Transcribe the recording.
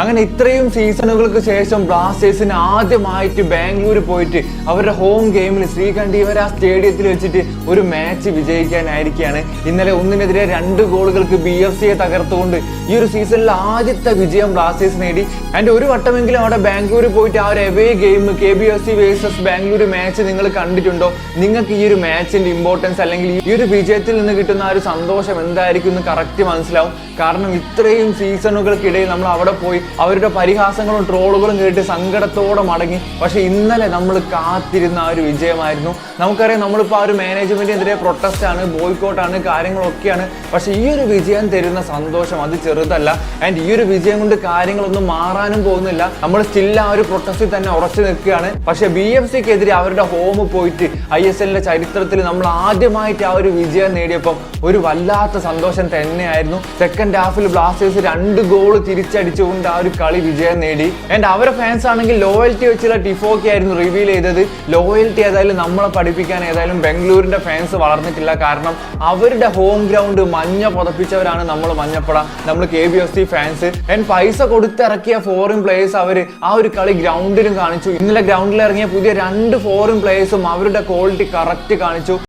അങ്ങനെ ഇത്രയും സീസണുകൾക്ക് ശേഷം ബ്ലാസ്റ്റേഴ്സിന് ആദ്യമായിട്ട് ബാംഗ്ലൂർ പോയിട്ട് അവരുടെ ഹോം ഗെയിമിൽ ശ്രീകണ്ഠീവര സ്റ്റേഡിയത്തിൽ വെച്ചിട്ട് ഒരു മാച്ച് വിജയിക്കാനായിരിക്കുകയാണ്. ഇന്നലെ 1-നെതിരെ 2 ഗോളുകൾക്ക് BFCയെ തകർത്തുകൊണ്ട് ഈ ഒരു സീസണിൽ ആദ്യത്തെ വിജയം ബ്ലാസ്റ്റേഴ്സ് നേടി. ആൻഡ് ഒരു വട്ടമെങ്കിലും അവിടെ ബാംഗ്ലൂർ പോയിട്ട് ആ ഒരു away game KBFC versus Bangalore match നിങ്ങൾ കണ്ടിട്ടുണ്ടോ? നിങ്ങൾക്ക് ഈ ഒരു മാച്ചിന്റെ ഇമ്പോർട്ടൻസ് അല്ലെങ്കിൽ ഈ ഒരു വിജയത്തിൽ നിന്ന് കിട്ടുന്ന ആ ഒരു സന്തോഷം എന്തായിരിക്കും എന്ന് കറക്റ്റ് മനസ്സിലാവും. കാരണം ഇത്രയും സീസണുകൾക്കിടയിൽ നമ്മൾ അവിടെ പോയി അവരുടെ പരിഹാസങ്ങളും ട്രോളുകളും കേട്ട് സങ്കടത്തോടെ മടങ്ങി. പക്ഷെ ഇന്നലെ നമ്മൾ കാത്തിരുന്ന ആ ഒരു വിജയമായിരുന്നു. നമുക്കറിയാം നമ്മളിപ്പോൾ ആ ഒരു മാനേജ്മെന്റിനെതിരെ പ്രൊട്ടസ്റ്റ് ആണ്, ബോയ്ക്കോട്ടാണ്, കാര്യങ്ങളൊക്കെയാണ്. പക്ഷെ ഈ ഒരു വിജയം തരുന്ന സന്തോഷം അത് ചെറുതല്ല. ആൻഡ് ഈ ഒരു വിജയം കൊണ്ട് കാര്യങ്ങളൊന്നും മാറാനും പോകുന്നില്ല. നമ്മൾ സ്റ്റിൽ ആ ഒരു പ്രൊട്ടസ്റ്റിൽ തന്നെ ഉറച്ചു നിൽക്കുകയാണ്. പക്ഷെ BFCക്കെതിരെ അവരുടെ ഹോം പോയിട്ട് ISLന്റെ ചരിത്രത്തിൽ നമ്മൾ ആദ്യമായിട്ട് ആ ഒരു വിജയം നേടിയപ്പം ഒരു വല്ലാത്ത സന്തോഷം തന്നെയായിരുന്നു. സെക്കൻഡ് ഹാഫിൽ ബ്ലാസ്റ്റേഴ്സ് 2 ഗോൾ തിരിച്ചടിച്ചുകൊണ്ട് ആ ഒരു കളി വിജയം നേടി. ആൻഡ് അവരുടെ ഫാൻസ് ആണെങ്കിൽ ലോയൽറ്റി വെച്ചുള്ള ടിഫോക്കെ ആയിരുന്നു റിവീൽ ചെയ്തത്. ലോയൽറ്റി ഏതായാലും നമ്മളെ പഠിപ്പിക്കാൻ ഏതായാലും ബാംഗ്ലൂരിന്റെ ഫാൻസ് വളർന്നിട്ടില്ല. കാരണം അവരുടെ ഹോം ഗ്രൗണ്ട് മഞ്ഞ പുതപ്പിച്ചവരാണ് നമ്മൾ മഞ്ഞപ്പട, നമ്മൾ KBFC ഫാൻസ്. ആൻഡ് പൈസ കൊടുത്തിറക്കിയ ഫോറിൻ പ്ലേയേഴ്സ് അവർ ആ ഒരു കളി ഗ്രൗണ്ടിലും കാണിച്ചു. ഇന്നലെ ഗ്രൗണ്ടിൽ ഇറങ്ങിയ പുതിയ 2 ഫോറിൻ പ്ലേയേഴ്സും അവരുടെ ക്വാളിറ്റി കറക്റ്റ് കാണിച്ചു.